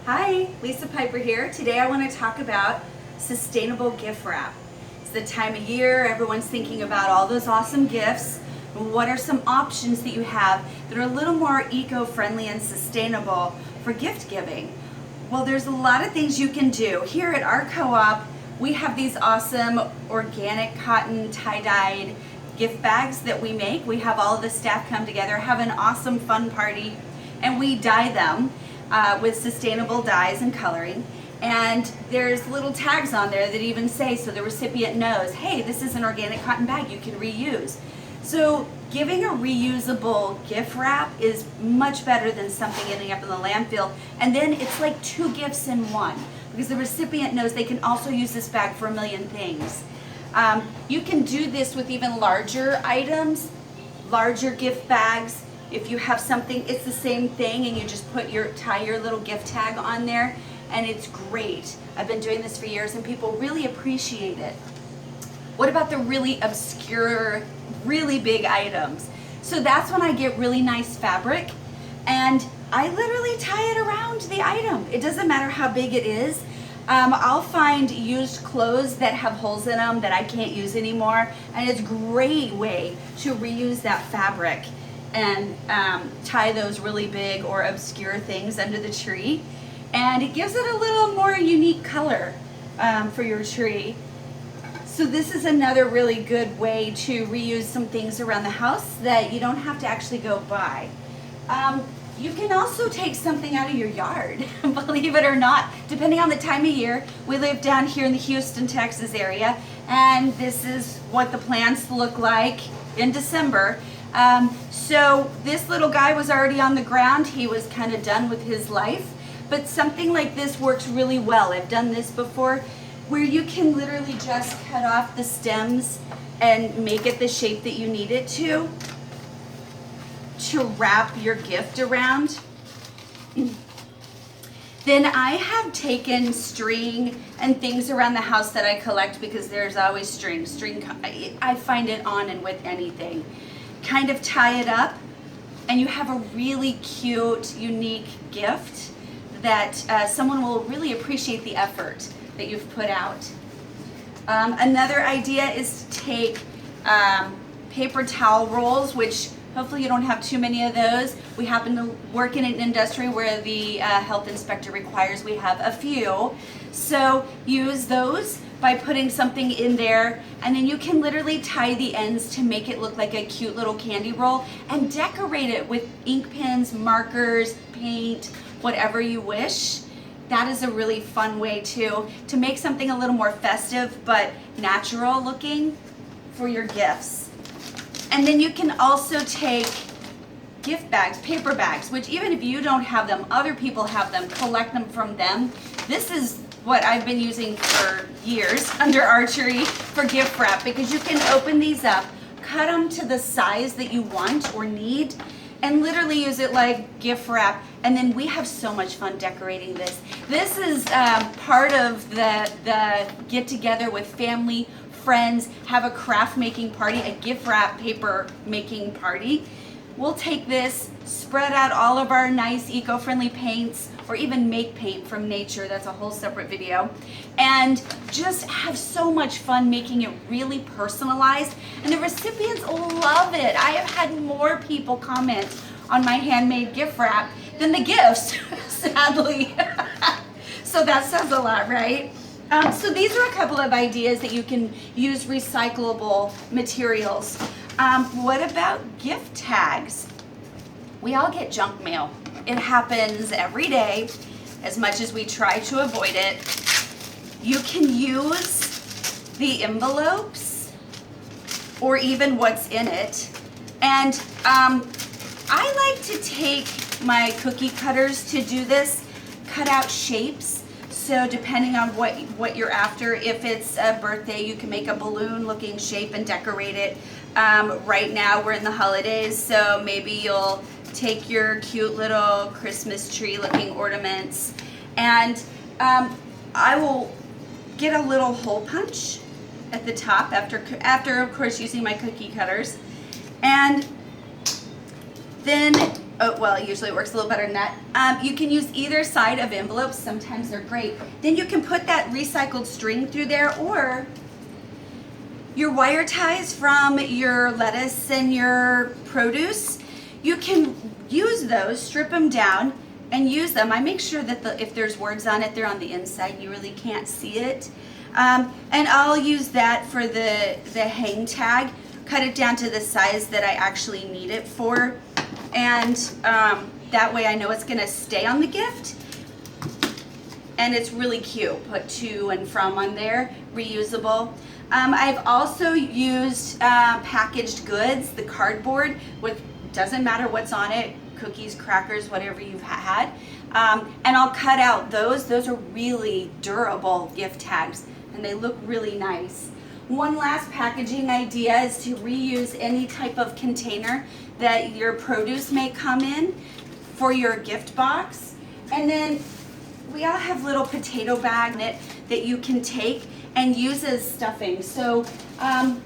Hi, Lisa Piper here. Today I want to talk about sustainable gift wrap. It's the time of year, everyone's thinking about all those awesome gifts. What are some options that you have that are a little more eco-friendly and sustainable for gift giving? Well, there's a lot of things you can do. Here at our co-op, we have these awesome organic cotton tie-dyed gift bags that we make. We have all of the staff come together, have an awesome fun party, and we dye them with sustainable dyes and coloring. And there's little tags on there that even say, so the recipient knows, hey, this is an organic cotton bag you can reuse. So giving a reusable gift wrap is much better than something ending up in the landfill. And then it's like two gifts in one, because the recipient knows they can also use this bag for a million things. You can do this with even larger items, larger gift bags. If you have something, it's the same thing, and you just tie your little gift tag on there, and it's great. I've been doing this for years, and people really appreciate it. What about the really obscure, really big items? So that's when I get really nice fabric, and I literally tie it around the item. It doesn't matter how big it is. I'll find used clothes that have holes in them that I can't use anymore, and it's a great way to reuse that fabric and tie those really big or obscure things under the tree. And it gives it a little more unique color for your tree. So this is another really good way to reuse some things around the house that you don't have to actually go buy. You can also take something out of your yard, believe it or not, depending on the time of year. We live down here in the Houston, Texas area, and this is what the plants look like in December. So this little guy was already on the ground. He was kind of done with his life, but something like this works really well. I've done this before, where you can literally just cut off the stems and make it the shape that you need it to wrap your gift around. Then I have taken string and things around the house that I collect, because there's always string. I find it on and with anything. Kind of tie it up, and you have a really cute, unique gift that someone will really appreciate the effort that you've put out. Another idea is to take paper towel rolls, which hopefully you don't have too many of those. We happen to work in an industry where the health inspector requires we have a few. So use those by putting something in there, and then you can literally tie the ends to make it look like a cute little candy roll, and decorate it with ink pens, markers, paint, whatever you wish. That is a really fun way to make something a little more festive but natural looking for your gifts. And then you can also take gift bags, paper bags, which even if you don't have them, other people have them, collect them from them. This is what I've been using for years under our tree for gift wrap, because you can open these up, cut them to the size that you want or need, and literally use it like gift wrap. And then we have so much fun decorating this. This is part of the get together with family, friends, have a craft making party, a gift wrap paper making party. We'll take this, spread out all of our nice eco-friendly paints, or even make paint from nature, that's a whole separate video, and just have so much fun making it really personalized, and the recipients love it. I have had more people comment on my handmade gift wrap than the gifts, sadly. So that says a lot, right? So these are a couple of ideas that you can use recyclable materials. What about gift tags? We all get junk mail. It happens every day, as much as we try to avoid it. You can use the envelopes or even what's in it. And I like to take my cookie cutters to do this, cut out shapes. So depending on what you're after, if it's a birthday, you can make a balloon looking shape and decorate it. Right now we're in the holidays, so maybe you'll take your cute little Christmas tree looking ornaments, and I will get a little hole punch at the top after of course using my cookie cutters, and then Oh, well, usually it works a little better than that. You can use either side of envelopes. Sometimes they're great. Then you can put that recycled string through there, or your wire ties from your lettuce and your produce. You can use those, strip them down, and use them. I make sure that if there's words on it, they're on the inside. You really can't see it. And I'll use that for the hang tag. Cut it down to the size that I actually need it for. And that way I know it's gonna stay on the gift. And it's really cute. Put to and from on there, reusable. I've also used packaged goods, the cardboard, with, doesn't matter what's on it, cookies, crackers, whatever you've had. And I'll cut out those. Those are really durable gift tags, and they look really nice. One last packaging idea is to reuse any type of container that your produce may come in for your gift box. And then we all have little potato bag that you can take and use as stuffing. So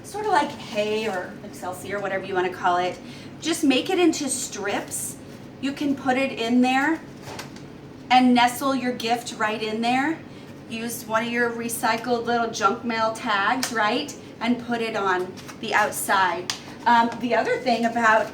sort of like hay or Excelsior, whatever you want to call it. Just make it into strips. You can put it in there and nestle your gift right in there. Use one of your recycled little junk mail tags, right? And put it on the outside. The other thing about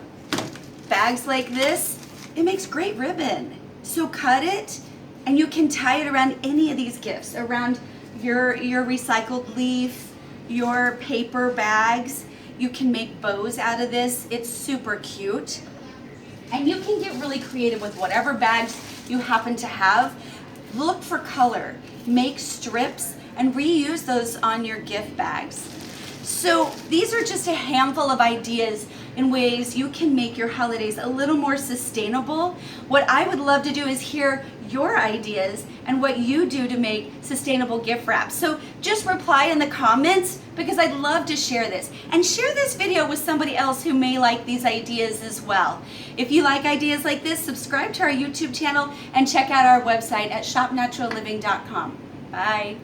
bags like this, it makes great ribbon. So cut it, and you can tie it around any of these gifts, around your recycled leaf, your paper bags. You can make bows out of this. It's super cute. And you can get really creative with whatever bags you happen to have. Look for color, make strips, and reuse those on your gift bags. So these are just a handful of ideas in ways you can make your holidays a little more sustainable. What I would love to do is hear your ideas and what you do to make sustainable gift wrap. So just reply in the comments, because I'd love to share this. And share this video with somebody else who may like these ideas as well. If you like ideas like this, subscribe to our YouTube channel and check out our website at shopnaturalliving.com. Bye.